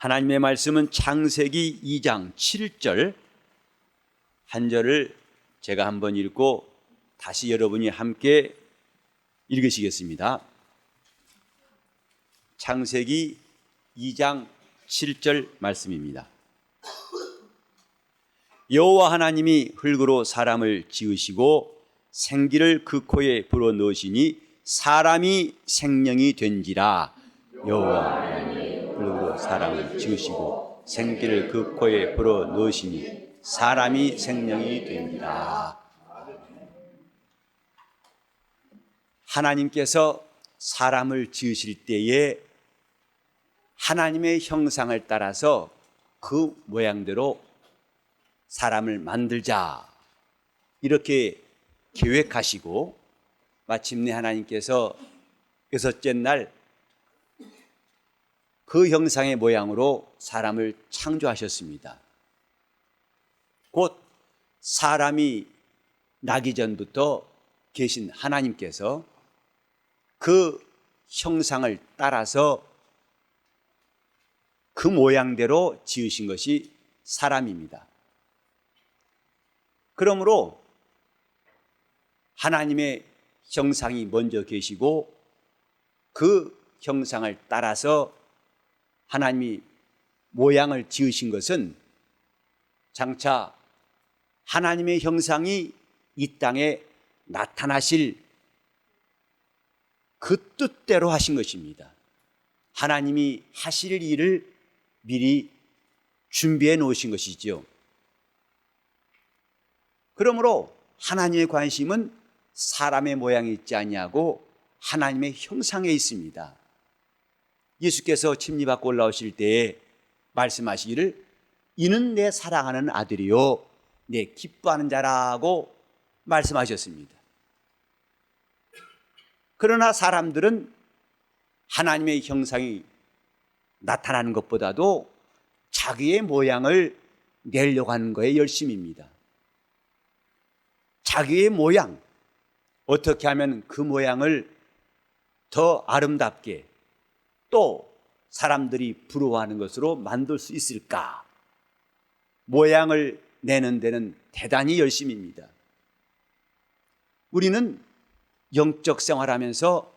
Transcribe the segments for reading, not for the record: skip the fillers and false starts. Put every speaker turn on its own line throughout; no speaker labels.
하나님의 말씀은 창세기 2장 7절 한 절을 제가 한번 읽고 다시 여러분이 함께 읽으시겠습니다. 창세기 2장 7절 말씀입니다. 여호와 하나님이 흙으로 사람을 지으시고 생기를 그 코에 불어넣으시니 사람이 생명이 된지라. 여호와 하나님이 흙으로 사람을 지으시고 생기를 그 코에 불어넣으시니 사람이 생명이 된지라. 하나님께서 사람을 지으실 때에 하나님의 형상을 따라서 그 모양대로 사람을 만들자 이렇게 계획하시고 마침내 하나님께서 여섯째 날 그 형상의 모양으로 사람을 창조하셨습니다. 곧 사람이 나기 전부터 계신 하나님께서 그 형상을 따라서 그 모양대로 지으신 것이 사람입니다. 그러므로 하나님의 형상이 먼저 계시고 그 형상을 따라서 하나님이 모양을 지으신 것은 장차 하나님의 형상이 이 땅에 나타나실 그 뜻대로 하신 것입니다. 하나님이 하실 일을 미리 준비해 놓으신 것이죠. 그러므로 하나님의 관심은 사람의 모양이 있지 아니하고 하나님의 형상에 있습니다. 예수께서 침례받고 올라오실 때에 말씀하시기를 이는 내 사랑하는 아들이요 내 기뻐하는 자라고 말씀하셨습니다. 그러나 사람들은 하나님의 형상이 나타나는 것보다도 자기의 모양을 내려고 하는 거에 열심입니다. 자기의 모양, 어떻게 하면 그 모양을 더 아름답게 또 사람들이 부러워하는 것으로 만들 수 있을까? 모양을 내는 데는 대단히 열심입니다. 우리는 영적 생활하면서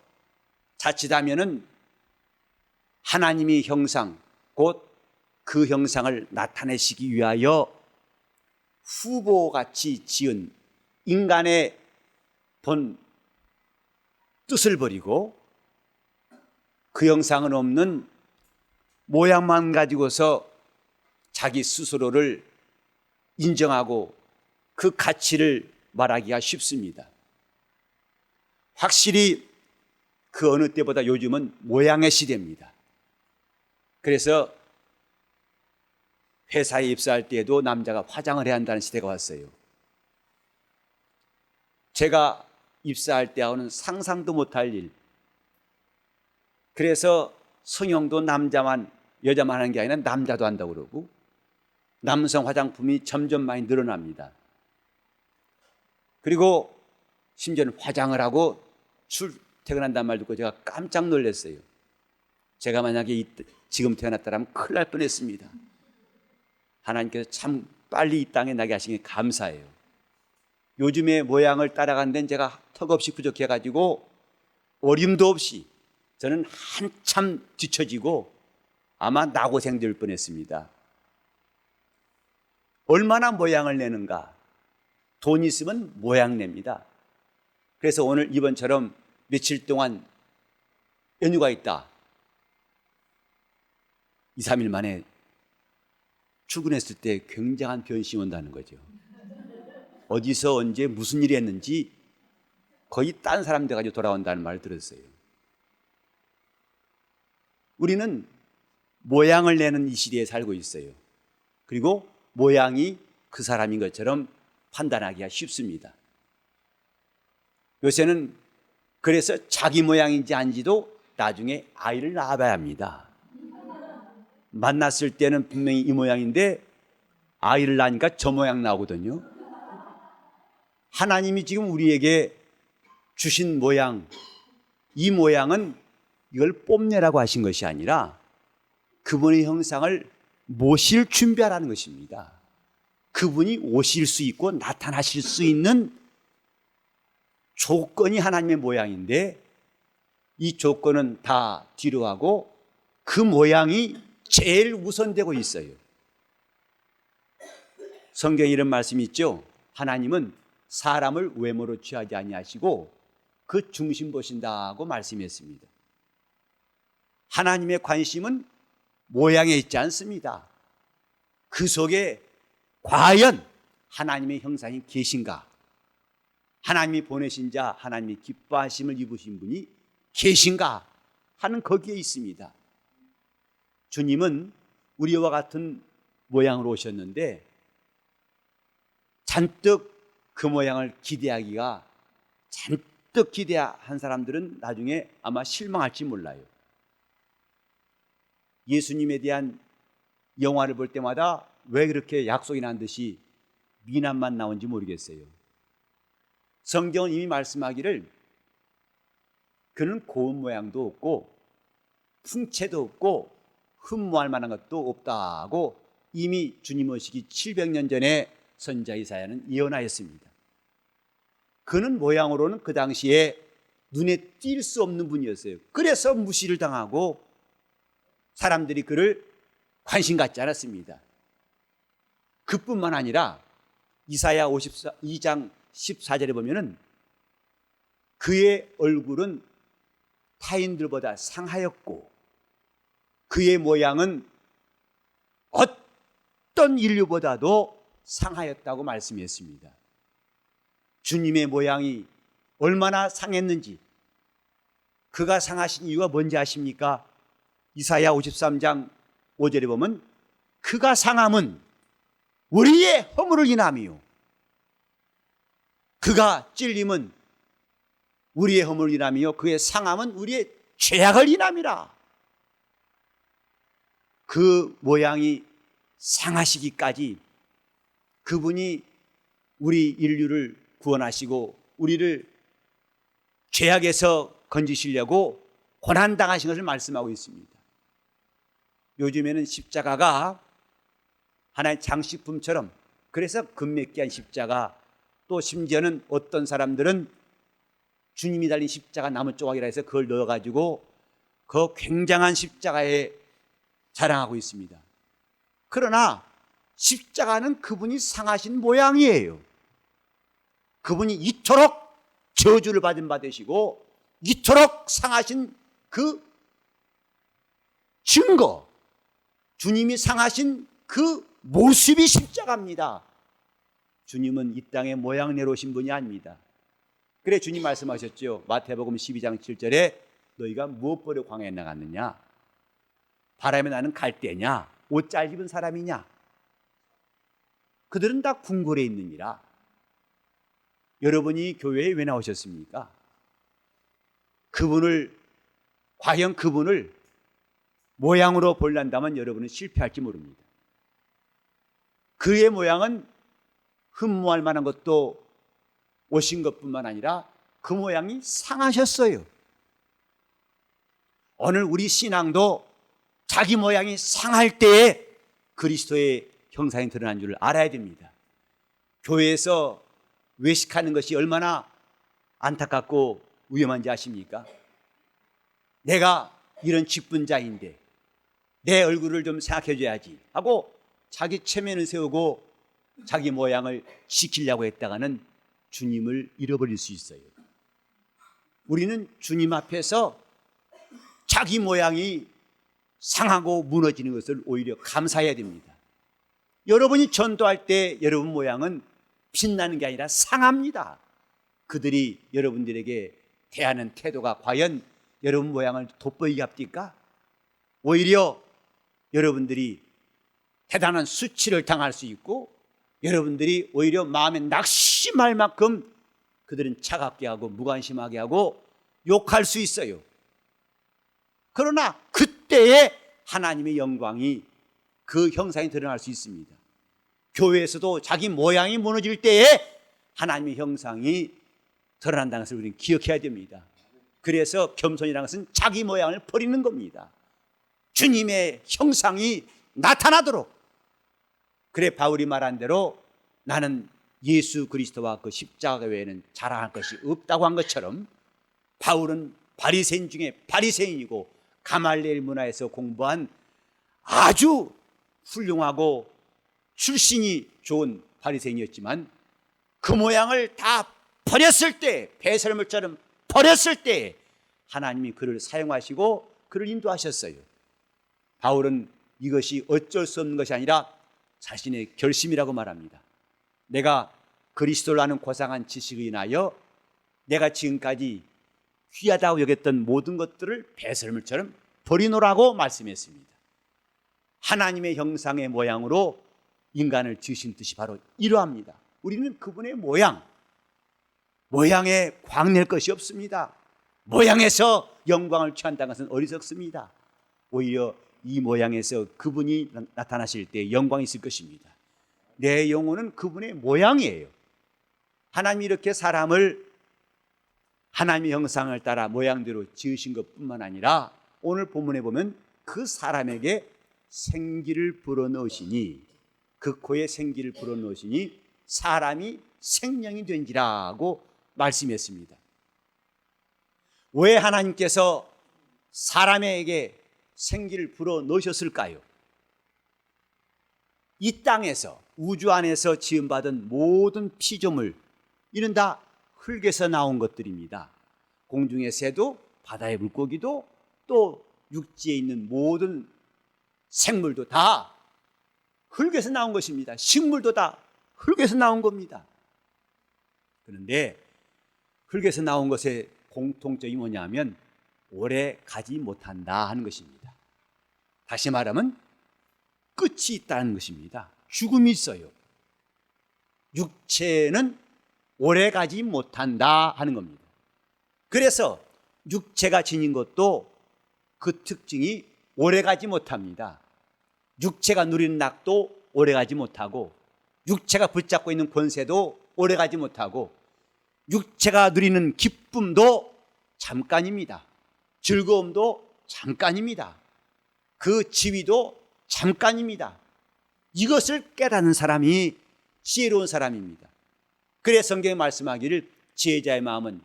자칫하면은 하나님의 형상, 곧 그 형상을 나타내시기 위하여 후보같이 지은 인간의 본 뜻을 버리고 그 형상은 없는 모양만 가지고서 자기 스스로를 인정하고 그 가치를 말하기가 쉽습니다. 확실히 그 어느 때보다 요즘은 모양의 시대입니다. 그래서 회사에 입사할 때에도 남자가 화장을 해야 한다는 시대가 왔어요. 제가 입사할 때하고는 상상도 못할 일. 그래서 성형도 남자만 여자만 하는 게 아니라 남자도 한다고 그러고 남성 화장품이 점점 많이 늘어납니다. 그리고 심지어는 화장을 하고 출퇴근한다는 말 듣고 제가 깜짝 놀랐어요. 제가 만약에 지금 태어났다면 큰일 날 뻔했습니다. 하나님께서 참 빨리 이 땅에 나게 하시니 감사해요. 요즘의 모양을 따라가는 데는 제가 턱없이 부족해가지고 어림도 없이 저는 한참 뒤처지고 아마 나고생 될 뻔했습니다. 얼마나 모양을 내는가? 돈 있으면 모양 냅니다. 그래서 오늘 이번처럼 며칠 동안 연휴가 있다. 2, 3일 만에 출근했을 때 굉장한 변심이 온다는 거죠. 어디서 언제 무슨 일이 했는지 거의 딴 사람 돼가지고 돌아온다는 말을 들었어요. 우리는 모양을 내는 이 시대에 살고 있어요. 그리고 모양이 그 사람인 것처럼 판단하기가 쉽습니다. 요새는 그래서 자기 모양인지 아닌지도 나중에 아이를 낳아봐야 합니다. 만났을 때는 분명히 이 모양인데 아이를 낳으니까 저 모양 나오거든요. 하나님이 지금 우리에게 주신 모양, 이 모양은 이걸 뽐내라고 하신 것이 아니라 그분의 형상을 모실 준비하라는 것입니다. 그분이 오실 수 있고 나타나실 수 있는 조건이 하나님의 모양인데 이 조건은 다 뒤로 하고 그 모양이 제일 우선되고 있어요. 성경에 이런 말씀이 있죠. 하나님은 사람을 외모로 취하지 아니하시고 그 중심 보신다고 말씀했습니다. 하나님의 관심은 모양에 있지 않습니다. 그 속에 과연 하나님의 형상이 계신가? 하나님이 보내신 자, 하나님이 기뻐하심을 입으신 분이 계신가 하는 거기에 있습니다. 주님은 우리와 같은 모양으로 오셨는데 잔뜩 그 모양을 기대하기가 잔뜩 기대한 사람들은 나중에 아마 실망할지 몰라요. 예수님에 대한 영화를 볼 때마다 왜 그렇게 약속이 난 듯이 미남만 나온지 모르겠어요. 성경은 이미 말씀하기를 그는 고운 모양도 없고 풍채도 없고 흠모할 만한 것도 없다고 이미 주님 오시기 700년 전에 선지자 이사야는 예언하였습니다. 그는 모양으로는 그 당시에 눈에 띌 수 없는 분이었어요. 그래서 무시를 당하고 사람들이 그를 관심 갖지 않았습니다. 그뿐만 아니라 이사야 52장 14절에 보면은 그의 얼굴은 타인들보다 상하였고 그의 모양은 어떤 인류보다도 상하였다고 말씀했습니다. 주님의 모양이 얼마나 상했는지, 그가 상하신 이유가 뭔지 아십니까? 이사야 53장 5절에 보면 그가 상함은 우리의 허물을 인함이요 그가 찔림은 우리의 허물을 인함이요 그의 상함은 우리의 죄악을 인함이라. 그 모양이 상하시기까지 그분이 우리 인류를 구원하시고 우리를 죄악에서 건지시려고 고난당하신 것을 말씀하고 있습니다. 요즘에는 십자가가 하나의 장식품처럼, 그래서 금맥기한 십자가, 또 심지어는 어떤 사람들은 주님이 달린 십자가 나무 조각이라 해서 그걸 넣어가지고 그 굉장한 십자가에 자랑하고 있습니다. 그러나 십자가는 그분이 상하신 모양이에요. 그분이 이토록 저주를 받은 바 되시고 이토록 상하신 그 증거, 주님이 상하신 그 모습이 십자가입니다. 주님은 이 땅에 모양내로 오신 분이 아닙니다. 그래 주님 말씀하셨죠. 마태복음 12장 7절에 너희가 무엇 보려 광야에 나갔느냐? 바람에 나는 갈대냐? 옷 잘 입은 사람이냐? 그들은 다 궁궐에 있느니라. 여러분이 교회에 왜 나오셨습니까? 과연 그분을 모양으로 보려한다면 여러분은 실패할지 모릅니다. 그의 모양은 흠모할 만한 것도 오신 것뿐만 아니라 그 모양이 상하셨어요. 오늘 우리 신앙도 자기 모양이 상할 때에 그리스도의 형상이 드러난 줄을 알아야 됩니다. 교회에서 외식하는 것이 얼마나 안타깝고 위험한지 아십니까? 내가 이런 기쁜 자인데 내 얼굴을 좀 생각해 줘야지 하고 자기 체면을 세우고 자기 모양을 지키려고 했다가는 주님을 잃어버릴 수 있어요. 우리는 주님 앞에서 자기 모양이 상하고 무너지는 것을 오히려 감사해야 됩니다. 여러분이 전도할 때 여러분 모양은 빛나는 게 아니라 상합니다. 그들이 여러분들에게 대하는 태도가 과연 여러분 모양을 돋보이게 합니까? 오히려 여러분들이 대단한 수치를 당할 수 있고 여러분들이 오히려 마음에 낙심할 만큼 그들은 차갑게 하고 무관심하게 하고 욕할 수 있어요. 그러나 그때에 하나님의 영광이 그 형상이 드러날 수 있습니다. 교회에서도 자기 모양이 무너질 때에 하나님의 형상이 드러난다는 것을 우리는 기억해야 됩니다. 그래서 겸손이라는 것은 자기 모양을 버리는 겁니다. 주님의 형상이 나타나도록. 그래 바울이 말한 대로 나는 예수 그리스도와 그 십자가 외에는 자랑할 것이 없다고 한 것처럼 바울은 바리새인 중에 바리새인이고 가말리엘 문화에서 공부한 아주 훌륭하고 출신이 좋은 바리새인이었지만 그 모양을 다 버렸을 때, 배설물처럼 버렸을 때 하나님이 그를 사용하시고 그를 인도하셨어요. 바울은 이것이 어쩔 수 없는 것이 아니라 자신의 결심이라고 말합니다. 내가 그리스도를 아는 고상한 지식에 인하여 내가 지금까지 귀하다고 여겼던 모든 것들을 배설물처럼 버리노라고 말씀했습니다. 하나님의 형상의 모양으로 인간을 지으신 뜻이 바로 이러합니다. 우리는 그분의 모양에 광낼 것이 없습니다. 모양에서 영광을 취한다는 것은 어리석습니다. 오히려 이 모양에서 그분이 나타나실 때 영광이 있을 것입니다. 내 영혼은 그분의 모양이에요. 하나님이 이렇게 사람을 하나님의 형상을 따라 모양대로 지으신 것뿐만 아니라 오늘 본문에 보면 그 사람에게 생기를 불어넣으시니, 그 코에 생기를 불어넣으시니 사람이 생명이 된지라고 말씀했습니다. 왜 하나님께서 사람에게 생기를 불어넣으셨을까요? 이 땅에서, 우주 안에서 지음받은 모든 피조물, 이는 다 흙에서 나온 것들입니다. 공중의 새도, 바다의 물고기도, 또 육지에 있는 모든 생물도 다 흙에서 나온 것입니다. 식물도 다 흙에서 나온 겁니다. 그런데 흙에서 나온 것의 공통점이 뭐냐면 오래 가지 못한다 하는 것입니다. 다시 말하면 끝이 있다는 것입니다. 죽음이 있어요. 육체는 오래 가지 못한다 하는 겁니다. 그래서 육체가 지닌 것도 그 특징이 오래 가지 못합니다. 육체가 누리는 낙도 오래 가지 못하고, 육체가 붙잡고 있는 권세도 오래 가지 못하고, 육체가 누리는 기쁨도 잠깐입니다. 즐거움도 잠깐입니다. 그 지위도 잠깐입니다. 이것을 깨닫는 사람이 지혜로운 사람입니다. 그래서 성경에 말씀하기를 지혜자의 마음은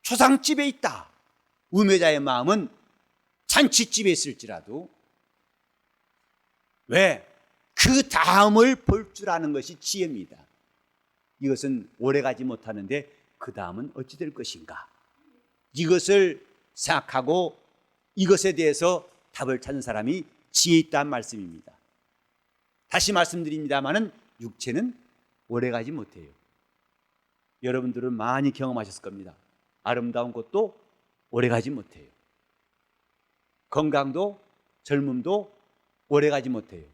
초상집에 있다, 우매자의 마음은 잔치집에 있을지라도. 왜? 그 다음을 볼 줄 아는 것이 지혜입니다. 이것은 오래가지 못하는데 그 다음은 어찌 될 것인가, 이것을 생각하고 이것에 대해서 답을 찾는 사람이 지혜 있다는 말씀입니다. 다시 말씀드립니다마는 육체는 오래가지 못해요. 여러분들은 많이 경험하셨을 겁니다. 아름다운 것도 오래가지 못해요. 건강도 젊음도 오래가지 못해요.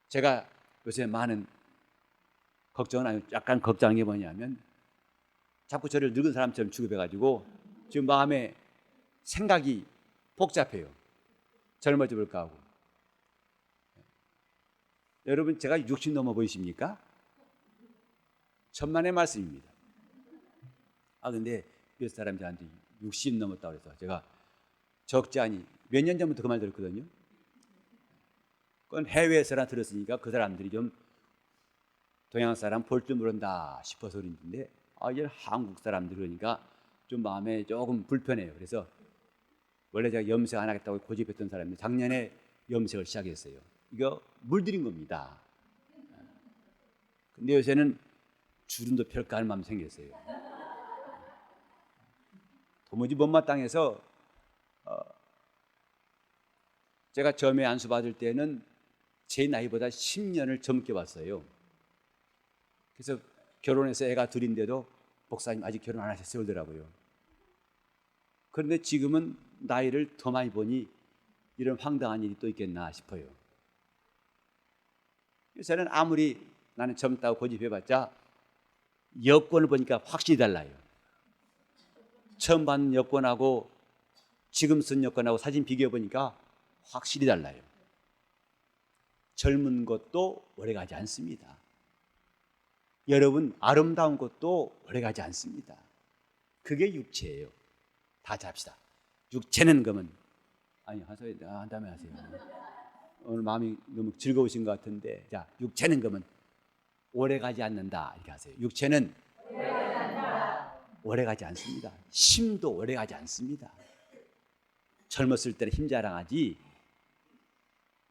제가 요새 많은 걱정은 아니고 약간 걱정한 게 뭐냐면 자꾸 저를 늙은 사람처럼 취급해가지고 지금 마음에 생각이 복잡해요. 젊어져 볼까 하고. 여러분, 제가 60 넘어 보이십니까? 천만의 말씀입니다. 근데 몇 사람이 저한테 60 넘었다고 그래서 제가 적지 않이 몇 년 전부터 그 말 들었거든요. 그건 해외에서나 들었으니까 그 사람들이 좀 동양 사람 볼 줄 모른다 싶어서 그런데 이제 한국 사람들 그러니까 좀 마음에 조금 불편해요. 그래서 원래 제가 염색 안 하겠다고 고집했던 사람인데 작년에 염색을 시작했어요. 이거 물들인 겁니다. 근데 요새는 주름도 펼까 하는 마음이 생겼어요. 도무지 못마땅해서 제가 점에 안수 받을 때는 제 나이보다 10년을 젊게 봤어요. 그래서 결혼해서 애가 둘인데도 목사님 아직 결혼 안 하셨어요 그러더라고요. 그런데 지금은 나이를 더 많이 보니 이런 황당한 일이 또 있겠나 싶어요. 저는 아무리 나는 젊다고 고집해봤자 여권을 보니까 확실히 달라요. 처음 받는 여권하고 지금 쓴 여권하고 사진 비교해보니까 확실히 달라요. 젊은 것도 오래가지 않습니다. 여러분, 아름다운 것도 오래가지 않습니다. 그게 육체예요. 다 잡시다. 육체는 그러면 아니 하소연 한 다음에 하세요. 오늘 마음이 너무 즐거우신 것 같은데, 자, 육체는 그러면 오래가지 않는다 이렇게 하세요. 육체는 오래가지 않습니다. 심도 오래가지 않습니다. 젊었을 때는 힘 자랑하지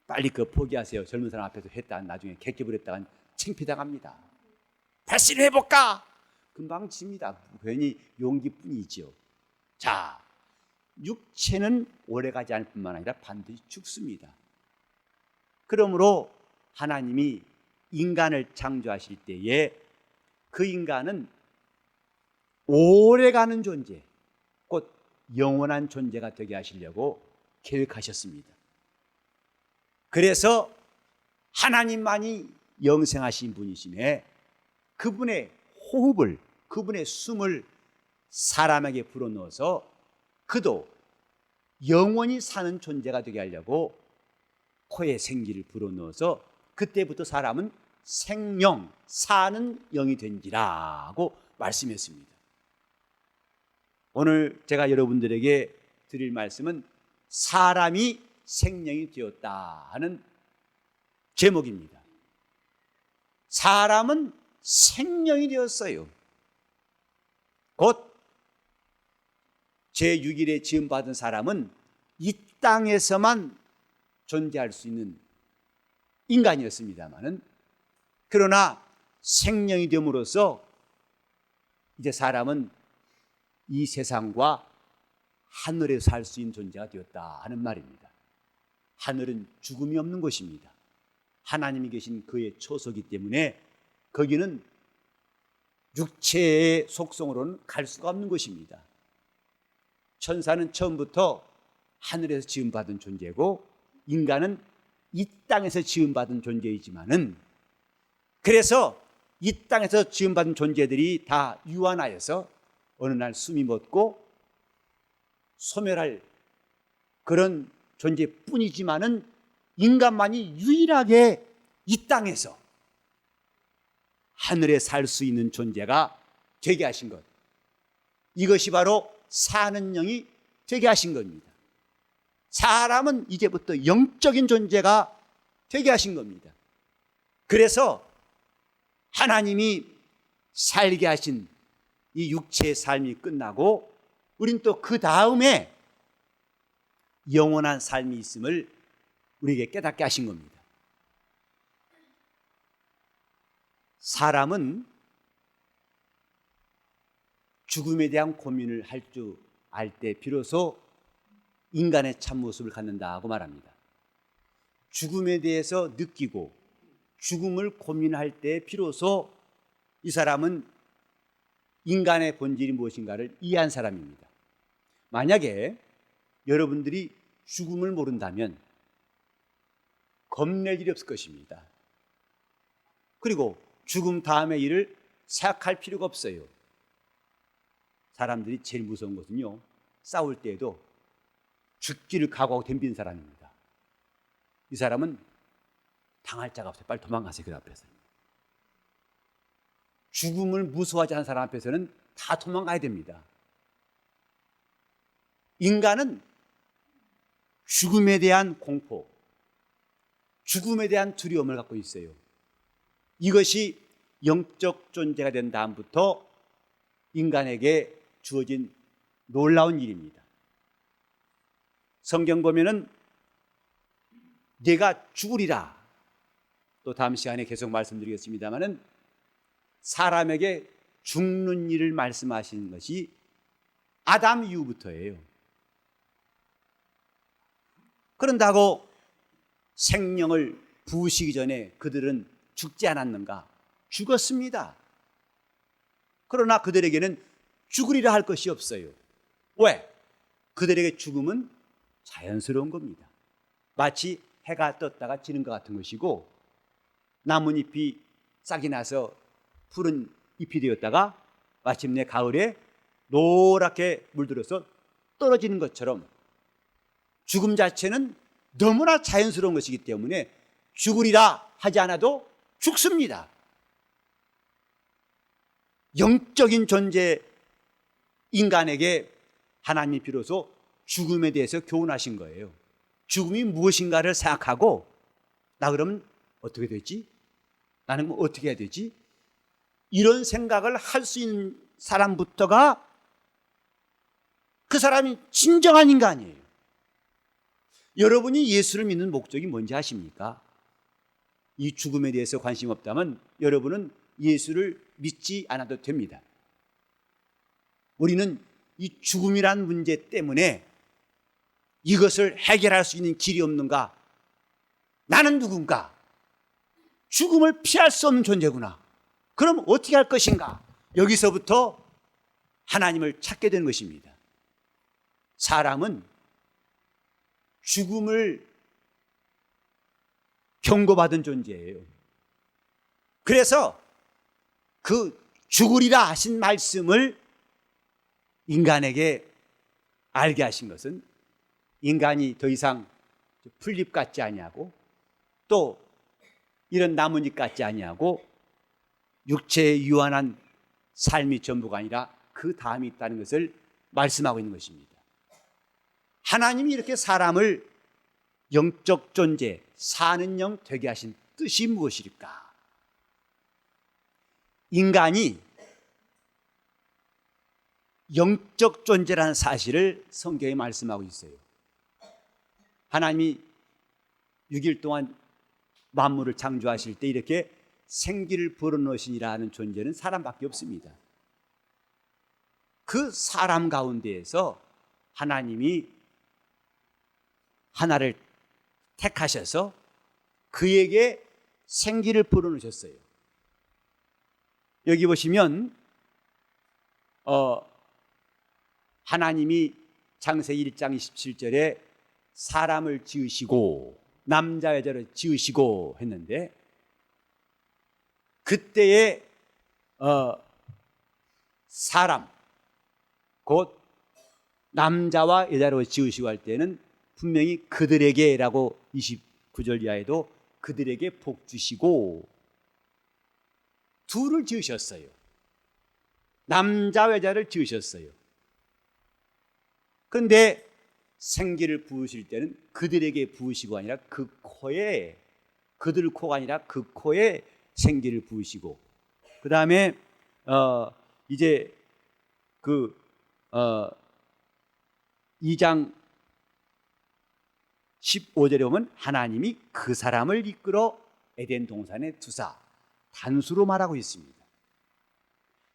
빨리 그거 포기하세요. 젊은 사람 앞에서 했다 나중에 객기을 했다간 창피당합니다. 다시 해볼까? 금방 집니다. 괜히 용기뿐이지요. 자, 육체는 오래가지 않을 뿐만 아니라 반드시 죽습니다. 그러므로 하나님이 인간을 창조하실 때에 그 인간은 오래가는 존재, 곧 영원한 존재가 되게 하시려고 계획하셨습니다. 그래서 하나님만이 영생하신 분이심에 그분의 호흡을, 그분의 숨을 사람에게 불어넣어서 그도 영원히 사는 존재가 되게 하려고 코에 생기를 불어넣어서 그때부터 사람은 생영, 사는 영이 된지라고 말씀했습니다. 오늘 제가 여러분들에게 드릴 말씀은 사람이 생명이 되었다 하는 제목입니다. 사람은 생명이 되었어요. 곧 제6일에 지음받은 사람은 이 땅에서만 존재할 수 있는 인간이었습니다마는, 그러나 생명이 됨으로써 이제 사람은 이 세상과 하늘에 살 수 있는 존재가 되었다 하는 말입니다. 하늘은 죽음이 없는 곳입니다. 하나님이 계신 그의 초소이기 때문에 거기는 육체의 속성으로는 갈 수가 없는 곳입니다. 천사는 처음부터 하늘에서 지음받은 존재고 인간은 이 땅에서 지음받은 존재이지만은, 그래서 이 땅에서 지음받은 존재들이 다 유한하여서 어느 날 숨이 멎고 소멸할 그런 존재뿐이지만은 인간만이 유일하게 이 땅에서 하늘에 살 수 있는 존재가 되게 하신 것, 이것이 바로 사는 영이 되게 하신 겁니다. 사람은 이제부터 영적인 존재가 되게 하신 겁니다. 그래서 하나님이 살게 하신 이 육체의 삶이 끝나고 우린 또 그 다음에 영원한 삶이 있음을 우리에게 깨닫게 하신 겁니다. 사람은 죽음에 대한 고민을 할 줄 알 때 비로소 인간의 참모습을 갖는다고 말합니다. 죽음에 대해서 느끼고 죽음을 고민할 때 비로소 이 사람은 인간의 본질이 무엇인가를 이해한 사람입니다. 만약에 여러분들이 죽음을 모른다면 겁낼 일이 없을 것입니다. 그리고 죽음 다음의 일을 생각할 필요가 없어요. 사람들이 제일 무서운 것은요, 싸울 때에도 죽기를 각오하고 덤비는 사람입니다. 이 사람은 당할 자가 없어요. 빨리 도망가세요. 그 앞에서. 죽음을 무서워하지 않는 사람 앞에서는 다 도망가야 됩니다. 인간은 죽음에 대한 공포, 죽음에 대한 두려움을 갖고 있어요. 이것이 영적 존재가 된 다음부터 인간에게 주어진 놀라운 일입니다. 성경 보면은 내가 죽으리라, 또 다음 시간에 계속 말씀드리겠습니다마는 사람에게 죽는 일을 말씀하시는 것이 아담 이후부터예요. 그런다고 생명을 부으시기 전에 그들은 죽지 않았는가? 죽었습니다. 그러나 그들에게는 죽으리라 할 것이 없어요. 왜? 그들에게 죽음은 자연스러운 겁니다. 마치 해가 떴다가 지는 것 같은 것이고, 나뭇잎이 싹이 나서 푸른 잎이 되었다가 마침내 가을에 노랗게 물들어서 떨어지는 것처럼 죽음 자체는 너무나 자연스러운 것이기 때문에 죽으리라 하지 않아도 죽습니다. 영적인 존재 인간에게 하나님이 비로소 죽음에 대해서 교훈하신 거예요. 죽음이 무엇인가를 생각하고 나 그러면 어떻게 되지? 나는 뭐 어떻게 해야 되지? 이런 생각을 할 수 있는 사람부터가 그 사람이 진정한 인간이에요. 여러분이 예수를 믿는 목적이 뭔지 아십니까? 이 죽음에 대해서 관심 없다면 여러분은 예수를 믿지 않아도 됩니다. 우리는 이 죽음이란 문제 때문에 이것을 해결할 수 있는 길이 없는가? 나는 누군가? 죽음을 피할 수 없는 존재구나. 그럼 어떻게 할 것인가? 여기서부터 하나님을 찾게 되는 것입니다. 사람은 죽음을 경고받은 존재예요. 그래서 그 죽으리라 하신 말씀을 인간에게 알게 하신 것은 인간이 더 이상 풀잎 같지 아니하고 또 이런 나뭇잎 같지 아니하고 육체에 유한한 삶이 전부가 아니라 그 다음이 있다는 것을 말씀하고 있는 것입니다. 하나님이 이렇게 사람을 영적 존재, 사는 영 되게 하신 뜻이 무엇일까? 인간이 영적 존재라는 사실을 성경에 말씀하고 있어요. 하나님이 6일 동안 만물을 창조하실 때 이렇게 생기를 불어넣으시니라 하는 존재는 사람밖에 없습니다. 그 사람 가운데에서 하나님이 하나를 택하셔서 그에게 생기를 불어넣으셨어요. 여기 보시면 하나님이 창세기 1장 27절에 사람을 지으시고 남자 여자를 지으시고 했는데 그때의 사람 곧 남자와 여자로 지으시고 할 때는 분명히 그들에게라고 29절 이하에도 그들에게 복 주시고 둘을 지으셨어요. 남자와 여자를 지으셨어요. 그런데 생기를 부으실 때는 그들에게 부으시고 아니라 그 코에, 그들 코가 아니라 그 코에 생기를 부으시고 그 다음에 이제 2장 15절에 보면 하나님이 그 사람을 이끌어 에덴 동산에 두사 단수로 말하고 있습니다.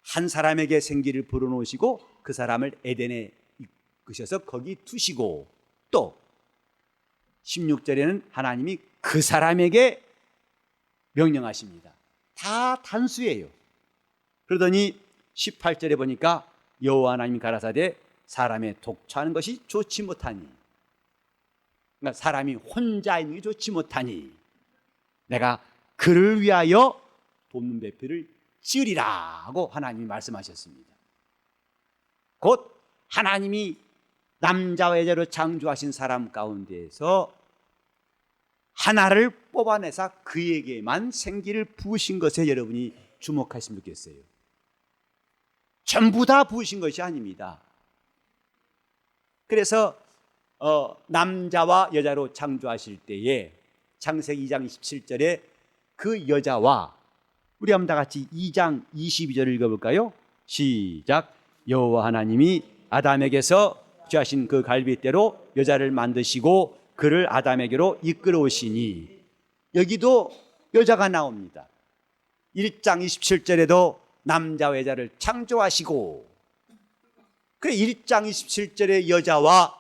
한 사람에게 생기를 불어넣으시고 그 사람을 에덴에 이끄셔서 거기 두시고 또 16절에는 하나님이 그 사람에게 명령하십니다. 다 단수예요. 그러더니 18절에 보니까 여호와 하나님이 가라사대 사람의 독처하는 것이 좋지 못하니, 그러니까 사람이 혼자 있는 게 좋지 못하니 내가 그를 위하여 돕는 배필을 지으리라 하고 하나님이 말씀하셨습니다. 곧 하나님이 남자와 여자로 창조하신 사람 가운데에서 하나를 뽑아내서 그에게만 생기를 부으신 것에 여러분이 주목하시면 좋겠어요. 전부 다 부으신 것이 아닙니다. 그래서 남자와 여자로 창조하실 때에 창세기 2장 27절에 그 여자와 우리 한번 다 같이 2장 22절을 읽어볼까요? 시작. 여호와 하나님이 아담에게서 취하신 그 갈빗대로 여자를 만드시고 그를 아담에게로 이끌어 오시니, 여기도 여자가 나옵니다. 1장 27절에도 남자와 여자를 창조하시고, 그 1장 27절의 여자와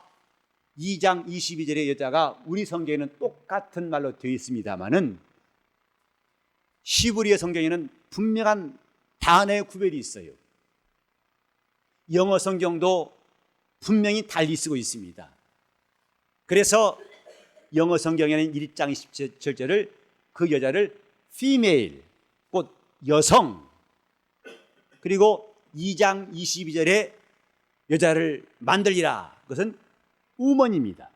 2장 22절의 여자가 우리 성경에는 똑같은 말로 되어 있습니다만은 히브리어 성경에는 분명한 단어의 구별이 있어요. 영어 성경도 분명히 달리 쓰고 있습니다. 그래서 영어 성경에는 1장 27절을 그 여자를 female, 곧 여성, 그리고 2장 22절에 여자를 만들리라, 그것은 우먼입니다.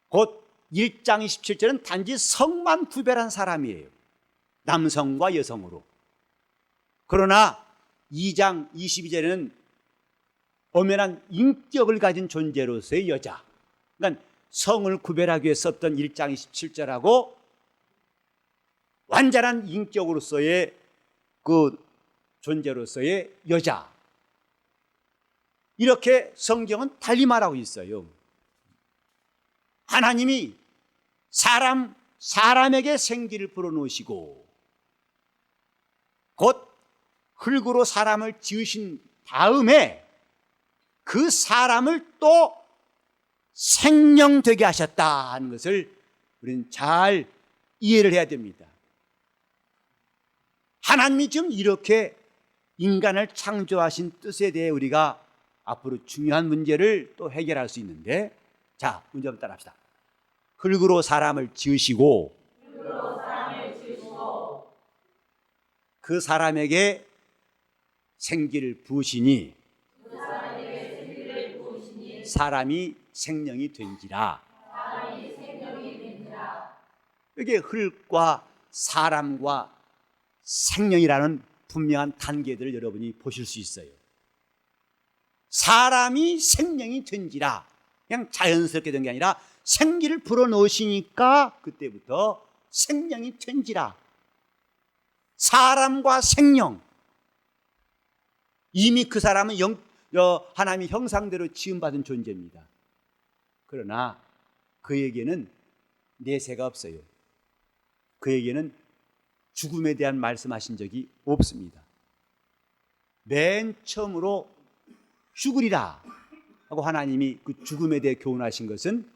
곧 1장 27절은 단지 성만 구별한 사람이에요. 남성과 여성으로. 그러나 2장 22절에는 엄연한 인격을 가진 존재로서의 여자, 그러니까 성을 구별하기 위해 썼던 1장 27절하고 완전한 인격으로서의 그 존재로서의 여자, 이렇게 성경은 달리 말하고 있어요. 하나님이 사람에게 생기를 불어넣으시고 곧 흙으로 사람을 지으신 다음에 그 사람을 또 생명되게 하셨다 하는 것을 우리는 잘 이해를 해야 됩니다. 하나님이 지금 이렇게 인간을 창조하신 뜻에 대해 우리가 앞으로 중요한 문제를 또 해결할 수 있는데, 자, 문제 한번 따라합시다. 흙으로 사람을 지으시고 그 사람에게 생기를 부으시니 사람이 생명이 된지라. 이게 흙과 사람과 생명이라는 분명한 단계들을 여러분이 보실 수 있어요. 사람이 생명이 된지라, 그냥 자연스럽게 된 게 아니라 생기를 불어넣으시니까 그때부터 생명이 된지라. 사람과 생명, 이미 그 사람은 하나님의 형상대로 지음받은 존재입니다. 그러나 그에게는 내세가 없어요. 그에게는 죽음에 대한 말씀하신 적이 없습니다. 맨 처음으로 죽으리라 하고 하나님이 그 죽음에 대해 교훈하신 것은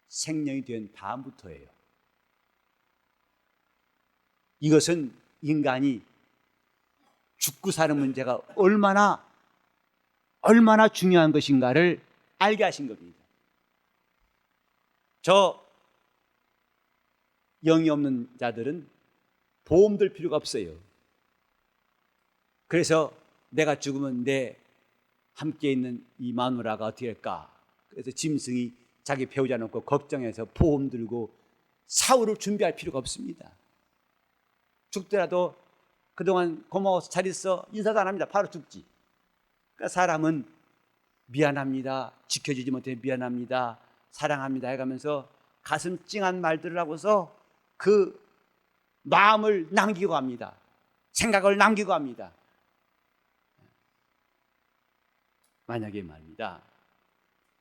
생명이 된 다음부터예요. 이것은 인간이 죽고 사는 문제가 얼마나 중요한 것인가를 알게 하신 겁니다. 저 영이 없는 자들은 보험 들 필요가 없어요. 그래서 내가 죽으면 내 함께 있는 이 마누라가 어떻게 할까? 그래서 짐승이 자기 배우자 놓고 걱정해서 보험 들고 사후를 준비할 필요가 없습니다. 죽더라도 그동안 고마워서 잘 있어 인사도 안 합니다. 바로 죽지. 그러니까 사람은 미안합니다, 지켜주지 못해 미안합니다, 사랑합니다 해가면서 가슴 찡한 말들을 하고서 그 마음을 남기고 합니다. 생각을 남기고 합니다. 만약에 말입니다,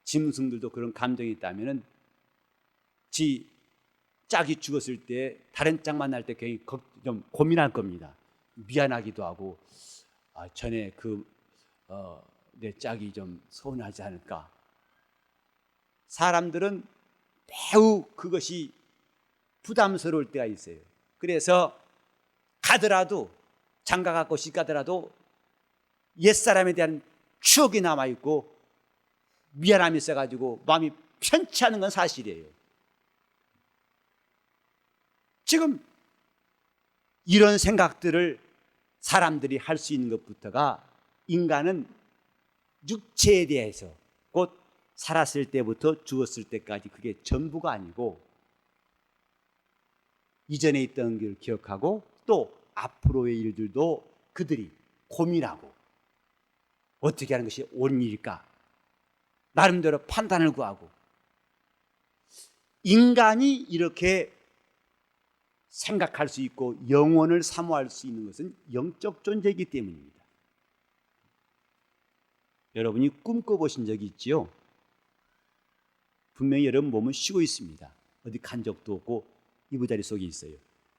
짐승들도 그런 감정이 있다면 지 짝이 죽었을 때 다른 짝 만날 때 굉장히 좀 고민할 겁니다. 미안하기도 하고, 전에 내 짝이 좀 서운하지 않을까. 사람들은 매우 그것이 부담스러울 때가 있어요. 그래서 가더라도, 장가 갖고 집 가더라도 옛사람에 대한 추억이 남아있고 미안함이 있어가지고 마음이 편치 않은 건 사실이에요. 지금 이런 생각들을 사람들이 할 수 있는 것부터가, 인간은 육체에 대해서, 곧 살았을 때부터 죽었을 때까지 그게 전부가 아니고 이전에 있던 걸 기억하고 또 앞으로의 일들도 그들이 고민하고 어떻게 하는 것이 옳은 일일까 나름대로 판단을 구하고, 인간이 이렇게 생각할 수 있고 영혼을 사모할 수 있는 것은 영적 존재이기 때문입니다. 여러분이 꿈꿔보신 적이 있지요? 분명히 여러분 몸은 쉬고 있습니다. 어디 간 적도 없고 이부자리 속에 있어요.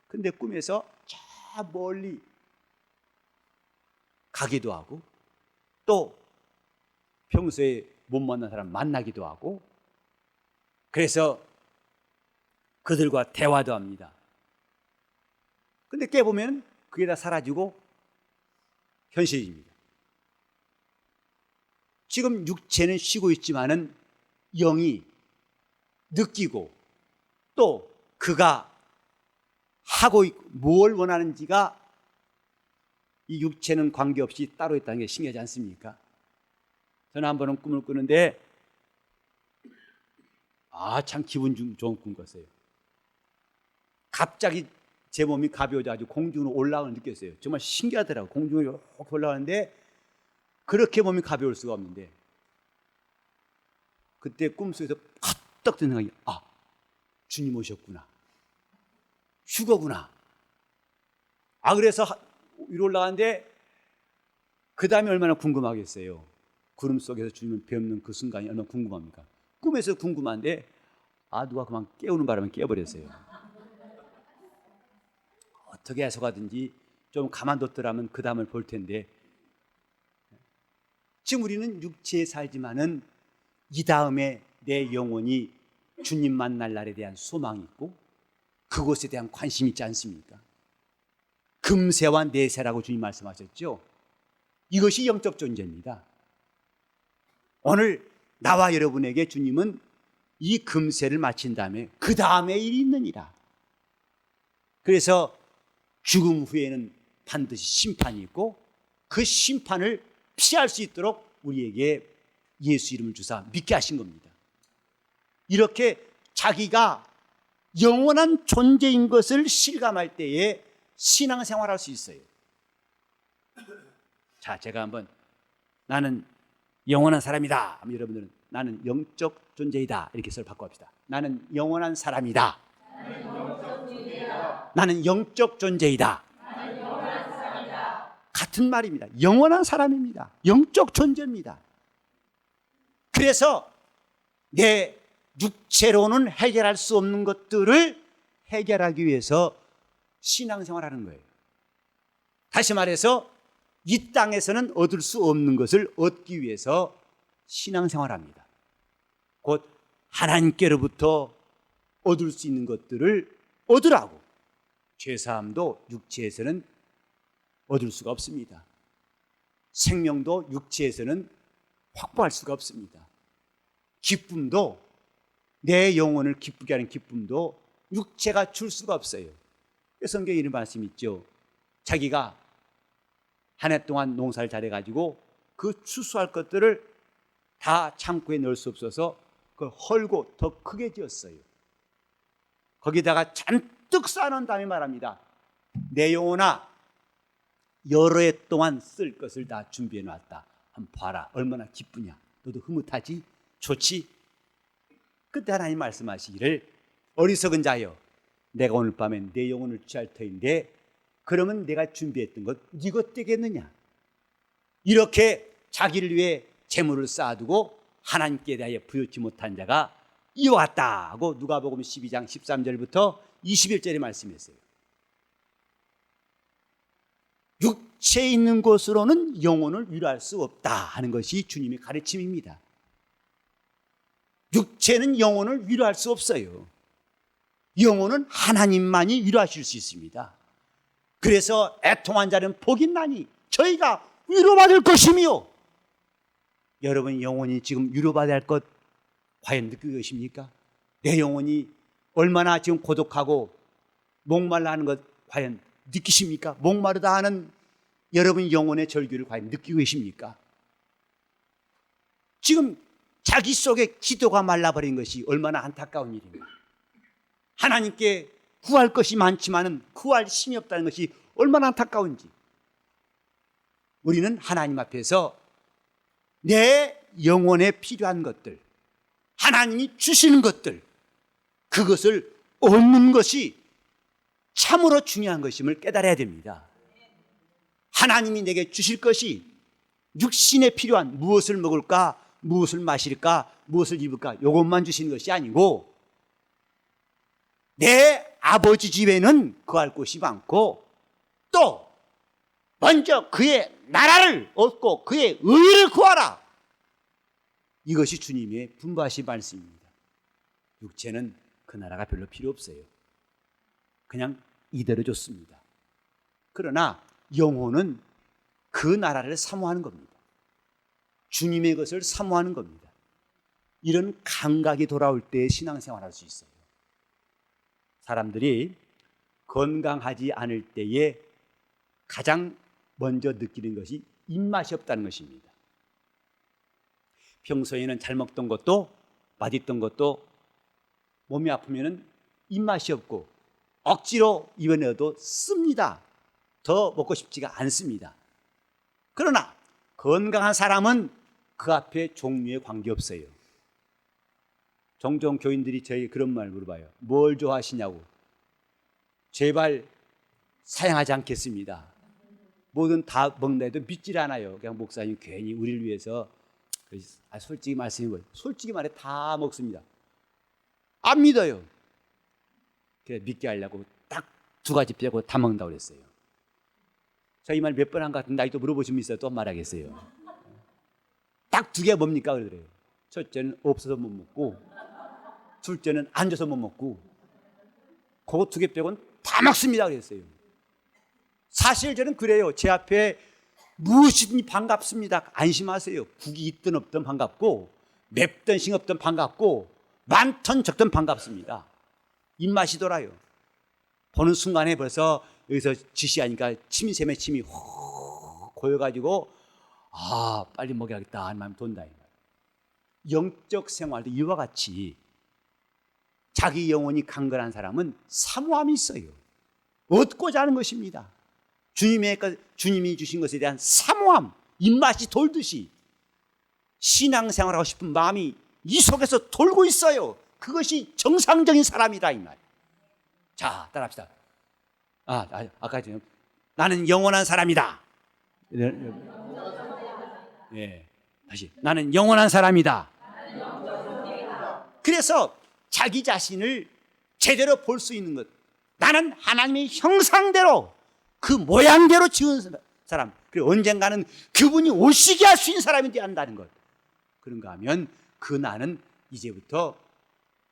근데 꿈에서 저 멀리 가기도 하고 또 평소에 못 만난 사람 만나기도 하고, 그래서 그들과 대화도 합니다. 근데 깨보면 그게 다 사라지고 현실입니다. 지금 육체는 쉬고 있지만은 영이 느끼고 또 그가 하고 있고 뭘 원하는지가 이 육체는 관계없이 따로 있다는 게 신기하지 않습니까? 저는 한 번은 꿈을 꾸는데 참 기분 좋은 꿈 꿨어요. 갑자기 제 몸이 가벼워져가지고 공중으로 올라가는 걸 느꼈어요. 정말 신기하더라고요. 공중으로 이렇게 올라가는데 그렇게 몸이 가벼울 수가 없는데, 그때 꿈속에서 팍 벌떡 드는 생각이, 주님 오셨구나. 휴거구나. 그래서 위로 올라가는데 그 다음에 얼마나 궁금하겠어요. 구름 속에서 주님을 뵙는 그 순간이 얼마나 궁금합니까? 꿈에서 궁금한데 누가 그만 깨우는 바람에 깨어버렸어요. 어떻게 해석하든지 좀 가만뒀더라면 그 다음을 볼 텐데, 지금 우리는 육체에 살지만은 이 다음에 내 영혼이 주님 만날 날에 대한 소망이 있고 그것에 대한 관심이 있지 않습니까? 금세와 내세라고 주님 말씀하셨죠. 이것이 영적 존재입니다. 오늘 나와 여러분에게 주님은 이 금세를 마친 다음에 그 다음에 일이 있느니라. 그래서 죽음 후에는 반드시 심판이 있고 그 심판을 피할 수 있도록 우리에게 예수 이름을 주사 믿게 하신 겁니다. 이렇게 자기가 영원한 존재인 것을 실감할 때에 신앙생활할 수 있어요. 자, 제가 한번 나는 영원한 사람이다 하면 여러분들은 나는 영적 존재이다 이렇게 썰 바꿔봅시다. 나는 영원한 사람이다. 나는 영적 존재이다. 같은 말입니다. 영원한 사람입니다. 영적 존재입니다. 그래서 내 육체로는 해결할 수 없는 것들을 해결하기 위해서 신앙생활하는 거예요. 다시 말해서 이 땅에서는 얻을 수 없는 것을 얻기 위해서 신앙생활합니다. 곧 하나님께로부터 얻을 수 있는 것들을 얻으라고. 죄사함도 육체에서는 얻을 수가 없습니다. 생명도 육체에서는 확보할 수가 없습니다. 기쁨도, 내 영혼을 기쁘게 하는 기쁨도 육체가 줄 수가 없어요. 성경에 이런 말씀이 있죠. 자기가 한 해 동안 농사를 잘해가지고 그 추수할 것들을 다 창고에 넣을 수 없어서 그걸 헐고 더 크게 지었어요. 거기다가 잔뜩 쌓아놓은 다음에 말합니다. 내 영혼아, 여러 해 동안 쓸 것을 다 준비해 놨다. 한번 봐라. 얼마나 기쁘냐. 너도 흐뭇하지? 좋지? 그때 하나님 말씀하시기를, 어리석은 자여, 내가 오늘 밤에 내 영혼을 취할 터인데 그러면 내가 준비했던 것 네 것 되겠느냐. 이렇게 자기를 위해 재물을 쌓아두고 하나님께 대하여 부여치 못한 자가 이와 같다 하고 누가복음 12장 13절부터 21절에 말씀했어요. 육체에 있는 것으로는 영혼을 위로할 수 없다 하는 것이 주님의 가르침입니다. 육체는 영혼을 위로할 수 없어요. 영혼은 하나님만이 위로하실 수 있습니다. 그래서 애통한 자는 복이 있나니 저희가 위로받을 것이며, 여러분 영혼이 지금 위로받아야 할 것 과연 느끼고 계십니까? 내 영혼이 얼마나 지금 고독하고 목말라 하는 것 과연 느끼십니까? 목마르다 하는 여러분 영혼의 절규를 과연 느끼고 계십니까? 지금 자기 속에 기도가 말라버린 것이 얼마나 안타까운 일입니까? 하나님께 구할 것이 많지만은 구할 힘이 없다는 것이 얼마나 안타까운지. 우리는 하나님 앞에서 내 영혼에 필요한 것들, 하나님이 주시는 것들, 그것을 얻는 것이 참으로 중요한 것임을 깨달아야 됩니다. 하나님이 내게 주실 것이 육신에 필요한 무엇을 먹을까, 무엇을 마실까, 무엇을 입을까, 이것만 주시는 것이 아니고 내 아버지 집에는 거할 곳이 많고 또 먼저 그의 나라를 얻고 그의 의를 구하라. 이것이 주님의 분부하신 말씀입니다. 육체는 그 나라가 별로 필요 없어요. 그냥 이대로 좋습니다. 그러나 영혼은 그 나라를 사모하는 겁니다. 주님의 것을 사모하는 겁니다. 이런 감각이 돌아올 때 신앙생활할 수 있어요. 사람들이 건강하지 않을 때에 가장 먼저 느끼는 것이 입맛이 없다는 것입니다. 평소에는 잘 먹던 것도 맛있던 것도 몸이 아프면 입맛이 없고 억지로 입에 넣어도 씁니다. 더 먹고 싶지가 않습니다. 그러나 건강한 사람은 그 앞에 종류에 관계없어요. 종종 교인들이 저희 그런 말 물어봐요. 뭘 좋아하시냐고. 제발 사양하지 않겠습니다. 뭐든 다 먹나 해도 믿질 않아요. 그냥 목사님 괜히 우리를 위해서. 솔직히 말씀해 보세요. 솔직히 말해 다 먹습니다. 안 믿어요. 그래 믿게 하려고 딱 2가지 빼고 다 먹는다고 그랬어요. 저 이 말 몇 번 한 것 같은데 나도 물어보시면 있어요. 또 말하겠어요. 딱 2개 뭡니까 그래요. 첫째는 없어서 못 먹고, 둘째는 앉아서 못 먹고, 그거 2개 빼고는 다 먹습니다 그랬어요. 사실 저는 그래요. 제 앞에 무엇이든지 반갑습니다. 안심하세요. 국이 있든 없든 반갑고, 맵든 싱겁든 반갑고, 많든 적든 반갑습니다. 입맛이 돌아요. 보는 순간에 벌써 여기서 지시하니까 침샘에 침이 호 고여가지고 빨리 먹여야겠다 하는 마음이 돈다. 영적 생활도 이와 같이 자기 영혼이 강건한 사람은 사모함이 있어요. 얻고자 하는 것입니다. 주님이 주신 것에 대한 사모함, 입맛이 돌듯이 신앙생활하고 싶은 마음이 이 속에서 돌고 있어요. 그것이 정상적인 사람이다 이 말. 자, 따라합시다. 아까 지금 나는 영원한 사람이다. 예, 다시 나는 영원한 사람이다. 그래서 자기 자신을 제대로 볼 수 있는 것. 나는 하나님의 형상대로 그 모양대로 지은 사람. 그리고 언젠가는 그분이 오시게 할 수 있는 사람이 되어야 한다는 것. 그런가 하면 그 나는 이제부터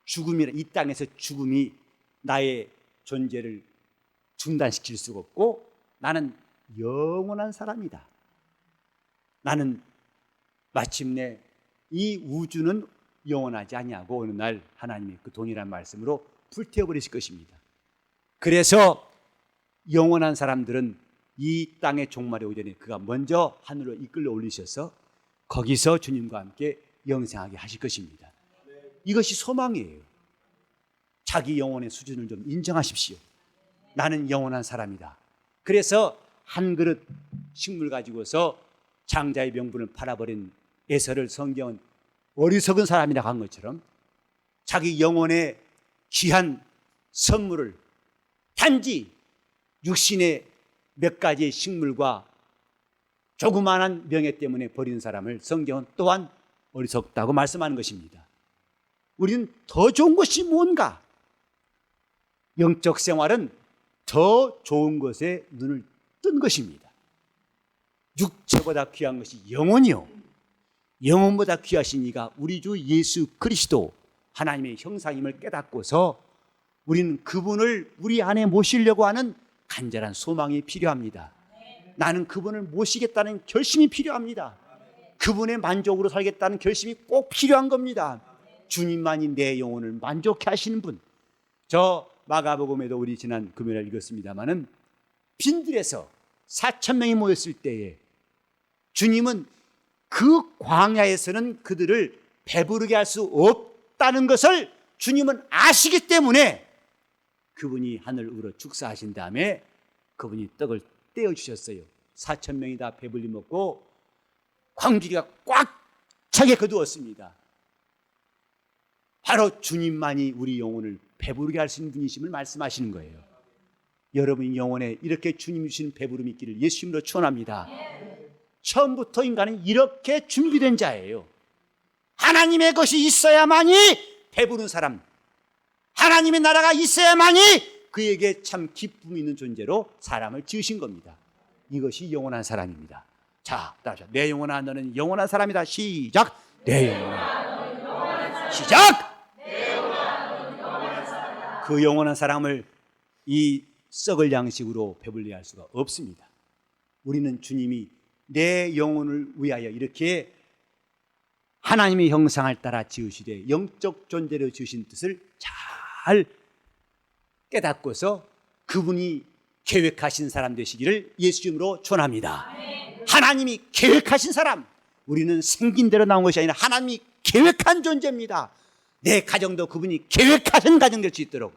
죽음이라 이 땅에서 죽음이 나의 존재를 중단시킬 수가 없고 나는 영원한 사람이다. 나는 마침내 이 우주는 영원하지 아니하고 어느 날 하나님이 그 동일한 말씀으로 불태워버리실 것입니다. 그래서 영원한 사람들은 이 땅의 종말이 오기 전에 그가 먼저 하늘로 이끌어 올리셔서 거기서 주님과 함께 영생하게 하실 것입니다. 이것이 소망이에요. 자기 영혼의 수준을 좀 인정하십시오. 나는 영원한 사람이다. 그래서 한 그릇 식물 가지고서 장자의 명분을 팔아버린 에서를 성경은 어리석은 사람이라고 한 것처럼 자기 영혼의 귀한 선물을 단지 육신의 몇 가지의 식물과 조그마한 명예 때문에 버리는 사람을 성경은 또한 어리석다고 말씀하는 것입니다. 우리는 더 좋은 것이 뭔가? 영적 생활은 더 좋은 것에 눈을 뜬 것입니다. 육체보다 귀한 것이 영혼이요, 영혼보다 귀하신 이가 우리 주 예수 그리스도 하나님의 형상임을 깨닫고서 우리는 그분을 우리 안에 모시려고 하는 간절한 소망이 필요합니다. 나는 그분을 모시겠다는 결심이 필요합니다. 그분의 만족으로 살겠다는 결심이 꼭 필요한 겁니다. 주님만이 내 영혼을 만족해 하시는 분. 저 마가복음에도 우리 지난 금요일에 읽었습니다마는 빈들에서 4,000명이 모였을 때에 주님은 그 광야에서는 그들을 배부르게 할 수 없다는 것을 주님은 아시기 때문에 그분이 하늘으로 축사하신 다음에 그분이 떡을 떼어주셨어요. 4,000명이 다 배불리 먹고 광주리가 꽉 차게 거두었습니다. 바로 주님만이 우리 영혼을 배부르게 할 수 있는 분이심을 말씀하시는 거예요. 여러분 영혼에 이렇게 주님 주신 배부름이 있기를 예수님으로 축원합니다. 처음부터 인간은 이렇게 준비된 자예요. 하나님의 것이 있어야만이 배부른 사람, 하나님의 나라가 있어야만이 그에게 참 기쁨이 있는 존재로 사람을 지으신 겁니다. 이것이 영원한 사람입니다. 자, 따라서 내 영혼아 너는 영원한 사람이다. 시작. 내 영혼아. 시작. 그 영원한 사람을 이 썩을 양식으로 배불리 할 수가 없습니다. 우리는 주님이 내 영혼을 위하여 이렇게 하나님의 형상을 따라 지으시되 영적 존재로 지으신 뜻을 잘 깨닫고서 그분이 계획하신 사람 되시기를 예수 이름으로 축원합니다. 하나님이 계획하신 사람, 우리는 생긴 대로 나온 것이 아니라 하나님이 계획한 존재입니다. 내 가정도 그분이 계획하신 가정 될 수 있도록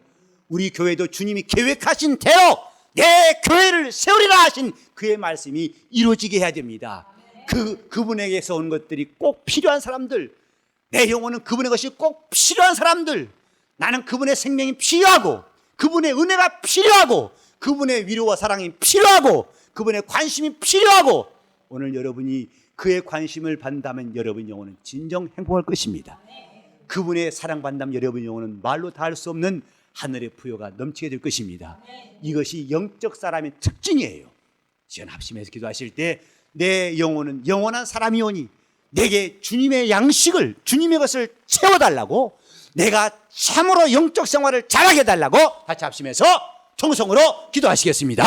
우리 교회도 주님이 계획하신 대로 내 교회를 세우리라 하신 그의 말씀이 이루어지게 해야 됩니다. 그분에게서 온 것들이 꼭 필요한 사람들, 내 영혼은 그분의 것이 꼭 필요한 사람들, 나는 그분의 생명이 필요하고 그분의 은혜가 필요하고 그분의 위로와 사랑이 필요하고 그분의 관심이 필요하고 오늘 여러분이 그의 관심을 받는다면 여러분 영혼은 진정 행복할 것입니다. 그분의 사랑받는다면 여러분 영혼은 말로 다 할 수 없는 하늘의 부여가 넘치게 될 것입니다. 이것이 영적 사람의 특징이에요. 지금 합심해서 기도하실 때 내 영혼은 영원한 사람이오니 내게 주님의 양식을, 주님의 것을 채워달라고, 내가 참으로 영적 생활을 잘하게 해달라고 같이 합심해서 통성으로 기도하시겠습니다.